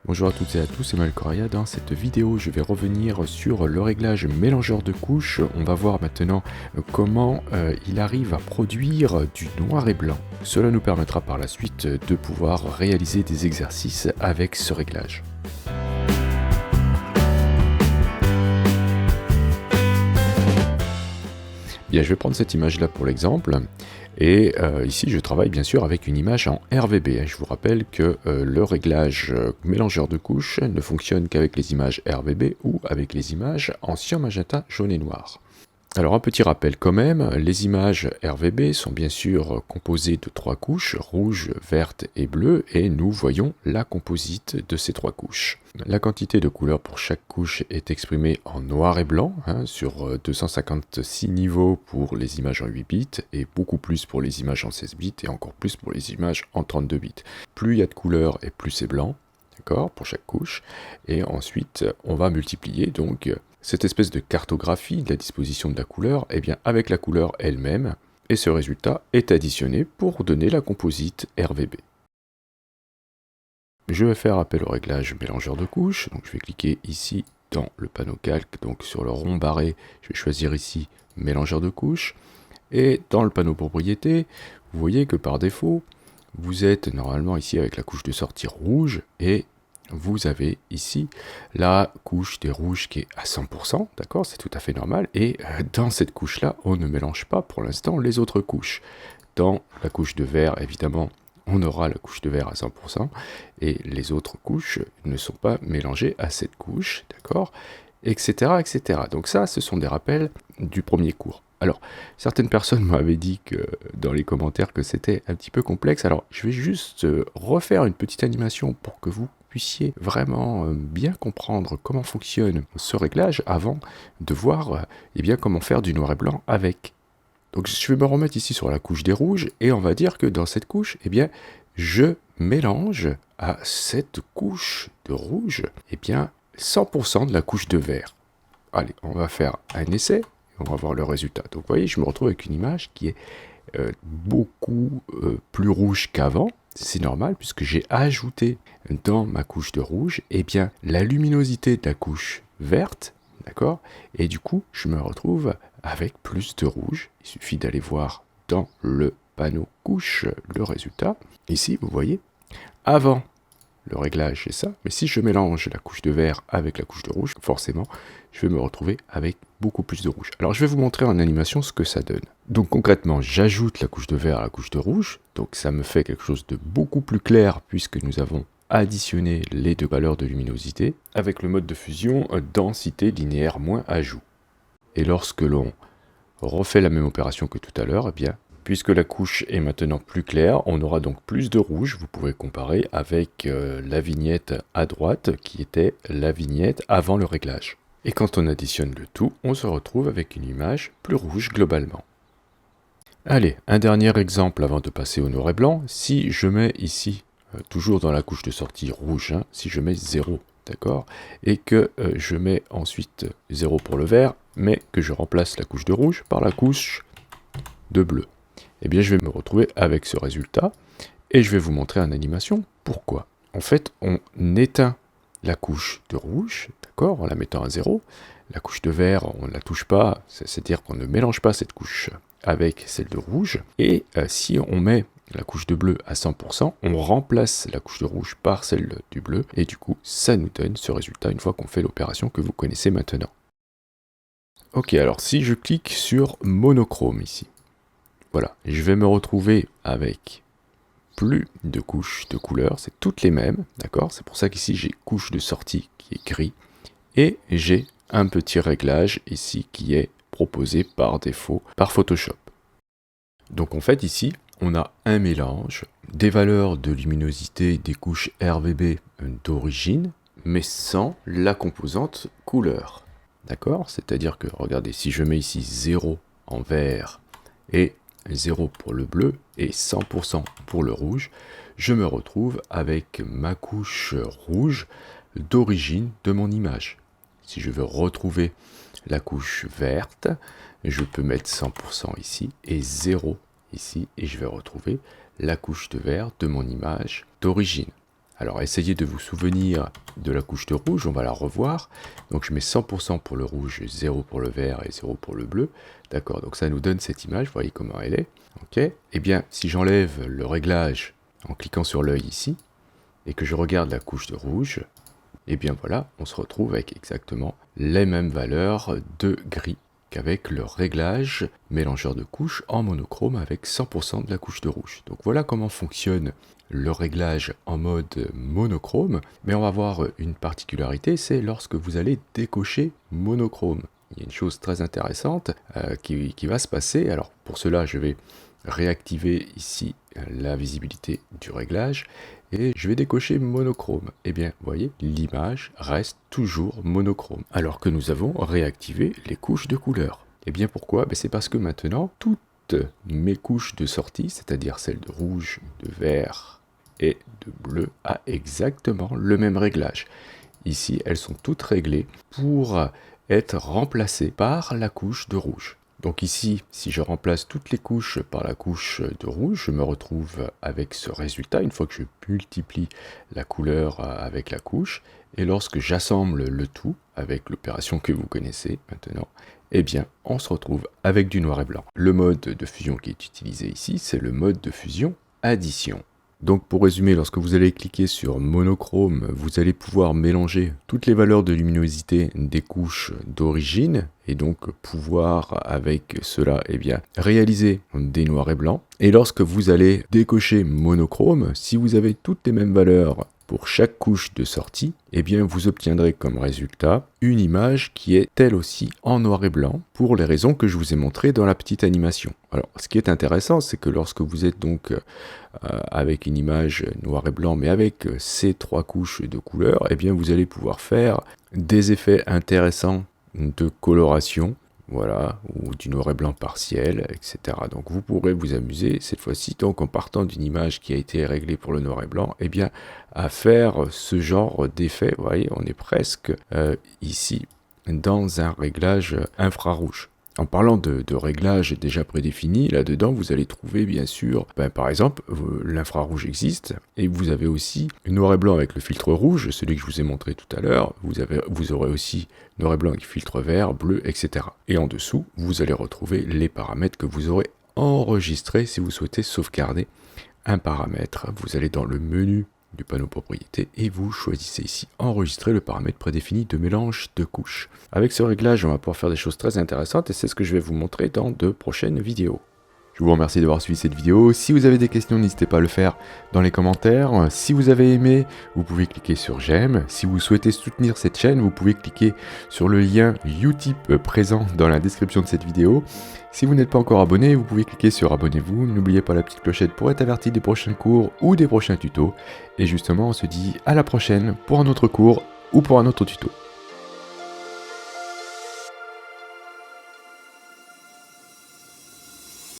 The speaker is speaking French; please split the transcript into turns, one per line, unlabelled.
Bonjour à toutes et à tous, c'est Malcoria. Dans cette vidéo, je vais revenir sur le réglage mélangeur de couches. On va voir maintenant comment il arrive à produire du noir et blanc. Cela nous permettra par la suite de pouvoir réaliser des exercices avec ce réglage. Bien, je vais prendre cette image-là pour l'exemple. Et ici, je travaille bien sûr avec une image en RVB. Je vous rappelle que le réglage mélangeur de couches ne fonctionne qu'avec les images RVB ou avec les images en cyan, magenta, jaune et noir. Alors un petit rappel quand même, les images RVB sont bien sûr composées de 3 couches, rouge, verte et bleue, et nous voyons la composite de ces 3 couches. La quantité de couleurs pour chaque couche est exprimée en noir et blanc, sur 256 niveaux pour les images en 8 bits, et beaucoup plus pour les images en 16 bits, et encore plus pour les images en 32 bits. Plus il y a de couleurs et plus c'est blanc, d'accord, pour chaque couche, et ensuite on va multiplier donc cette espèce de cartographie de la disposition de la couleur, avec la couleur elle-même, et ce résultat est additionné pour donner la composite RVB. Je vais faire appel au réglage mélangeur de couches, donc je vais cliquer ici dans le panneau calque, donc sur le rond barré, je vais choisir ici mélangeur de couches, et dans le panneau propriétés, vous voyez que par défaut, vous êtes normalement ici avec la couche de sortie rouge, et vous avez ici la couche des rouges qui est à 100%, d'accord, c'est tout à fait normal, et dans cette couche-là, on ne mélange pas pour l'instant les autres couches. Dans la couche de vert, évidemment, on aura la couche de vert à 100%, et les autres couches ne sont pas mélangées à cette couche, d'accord, etc., etc. Donc ça, ce sont des rappels du premier cours. Alors, certaines personnes m'avaient dit que dans les commentaires que c'était un petit peu complexe, alors je vais juste refaire une petite animation pour que vous puissiez vraiment bien comprendre comment fonctionne ce réglage avant de voir comment faire du noir et blanc avec. Donc je vais me remettre ici sur la couche des rouges et on va dire que dans cette couche, je mélange à cette couche de rouge 100% de la couche de vert. Allez, on va faire un essai et on va voir le résultat. Donc vous voyez, je me retrouve avec une image qui est beaucoup plus rouge qu'avant. C'est normal puisque j'ai ajouté dans ma couche de rouge la luminosité de la couche verte, d'accord, et du coup je me retrouve avec plus de rouge. Il suffit d'aller voir dans le panneau couche le résultat. Ici vous voyez, avant le réglage c'est ça, mais si je mélange la couche de vert avec la couche de rouge, forcément je vais me retrouver avec beaucoup plus de rouge. Alors je vais vous montrer en animation ce que ça donne. Donc concrètement, j'ajoute la couche de vert à la couche de rouge, donc ça me fait quelque chose de beaucoup plus clair puisque nous avons additionné les deux valeurs de luminosité avec le mode de fusion densité linéaire moins ajout. Et lorsque l'on refait la même opération que tout à l'heure, puisque la couche est maintenant plus claire, on aura donc plus de rouge. Vous pouvez comparer avec la vignette à droite qui était la vignette avant le réglage. Et quand on additionne le tout, on se retrouve avec une image plus rouge globalement. Allez, un dernier exemple avant de passer au noir et blanc. Si je mets ici, toujours dans la couche de sortie rouge, si je mets 0, d'accord, et que je mets ensuite 0 pour le vert, mais que je remplace la couche de rouge par la couche de bleu, je vais me retrouver avec ce résultat, et je vais vous montrer en animation pourquoi. En fait, on éteint la couche de rouge, d'accord, en la mettant à 0. La couche de vert, on ne la touche pas, c'est-à-dire qu'on ne mélange pas cette couche avec celle de rouge. Et si on met la couche de bleu à 100%, on remplace la couche de rouge par celle du bleu, et du coup, ça nous donne ce résultat une fois qu'on fait l'opération que vous connaissez maintenant. Ok, alors si je clique sur monochrome ici, voilà, je vais me retrouver avec plus de couches de couleurs, c'est toutes les mêmes, d'accord? C'est pour ça qu'ici j'ai couche de sortie qui est gris, et j'ai un petit réglage ici qui est proposé par défaut par Photoshop. Donc en fait ici, on a un mélange des valeurs de luminosité des couches RVB d'origine, mais sans la composante couleur, d'accord? C'est-à-dire que, regardez, si je mets ici 0 en vert et 0 pour le bleu et 100% pour le rouge, je me retrouve avec ma couche rouge d'origine de mon image. Si je veux retrouver la couche verte, je peux mettre 100% ici et 0 ici, et je vais retrouver la couche de vert de mon image d'origine. Alors essayez de vous souvenir de la couche de rouge, on va la revoir. Donc je mets 100% pour le rouge, 0 pour le vert et 0 pour le bleu. D'accord, donc ça nous donne cette image, vous voyez comment elle est. Ok, et bien si j'enlève le réglage en cliquant sur l'œil ici, et que je regarde la couche de rouge, et bien voilà, on se retrouve avec exactement les mêmes valeurs de gris qu'avec le réglage mélangeur de couches en monochrome avec 100% de la couche de rouge. Donc voilà comment fonctionne le réglage en mode monochrome, mais on va voir une particularité, c'est lorsque vous allez décocher monochrome. Il y a une chose très intéressante qui va se passer. Alors pour cela, je vais réactiver ici la visibilité du réglage et je vais décocher monochrome. Et bien, vous voyez, l'image reste toujours monochrome, alors que nous avons réactivé les couches de couleurs. Et bien pourquoi? C'est parce que maintenant, toutes mes couches de sortie, c'est-à-dire celles de rouge, de vert et de bleu, a exactement le même réglage. Ici, elles sont toutes réglées pour être remplacées par la couche de rouge. Donc ici, si je remplace toutes les couches par la couche de rouge, je me retrouve avec ce résultat, une fois que je multiplie la couleur avec la couche, et lorsque j'assemble le tout, avec l'opération que vous connaissez maintenant, eh bien, on se retrouve avec du noir et blanc. Le mode de fusion qui est utilisé ici, c'est le mode de fusion addition. Donc pour résumer, lorsque vous allez cliquer sur monochrome, vous allez pouvoir mélanger toutes les valeurs de luminosité des couches d'origine et donc pouvoir avec cela réaliser des noirs et blancs. Et lorsque vous allez décocher monochrome, si vous avez toutes les mêmes valeurs pour chaque couche de sortie, vous obtiendrez comme résultat une image qui est elle aussi en noir et blanc pour les raisons que je vous ai montrées dans la petite animation. Alors, ce qui est intéressant, c'est que lorsque vous êtes donc avec une image noir et blanc, mais avec ces 3 couches de couleurs, vous allez pouvoir faire des effets intéressants de coloration, voilà, ou du noir et blanc partiel, etc. Donc vous pourrez vous amuser cette fois-ci, donc en partant d'une image qui a été réglée pour le noir et blanc, à faire ce genre d'effet. Vous voyez, on est presque ici dans un réglage infrarouge. En parlant de réglages déjà prédéfinis, là-dedans, vous allez trouver bien sûr, par exemple, l'infrarouge existe, et vous avez aussi noir et blanc avec le filtre rouge, celui que je vous ai montré tout à l'heure, vous aurez aussi noir et blanc avec filtre vert, bleu, etc. Et en dessous, vous allez retrouver les paramètres que vous aurez enregistrés si vous souhaitez sauvegarder un paramètre. Vous allez dans le menu du panneau propriété et vous choisissez ici enregistrer le paramètre prédéfini de mélange de couches. Avec ce réglage, on va pouvoir faire des choses très intéressantes et c'est ce que je vais vous montrer dans de prochaines vidéos. Je vous remercie d'avoir suivi cette vidéo. Si vous avez des questions, n'hésitez pas à le faire dans les commentaires. Si vous avez aimé, vous pouvez cliquer sur j'aime. Si vous souhaitez soutenir cette chaîne, vous pouvez cliquer sur le lien Utip présent dans la description de cette vidéo. Si vous n'êtes pas encore abonné, vous pouvez cliquer sur abonnez-vous. N'oubliez pas la petite clochette pour être averti des prochains cours ou des prochains tutos. Et justement, on se dit à la prochaine pour un autre cours ou pour un autre tuto.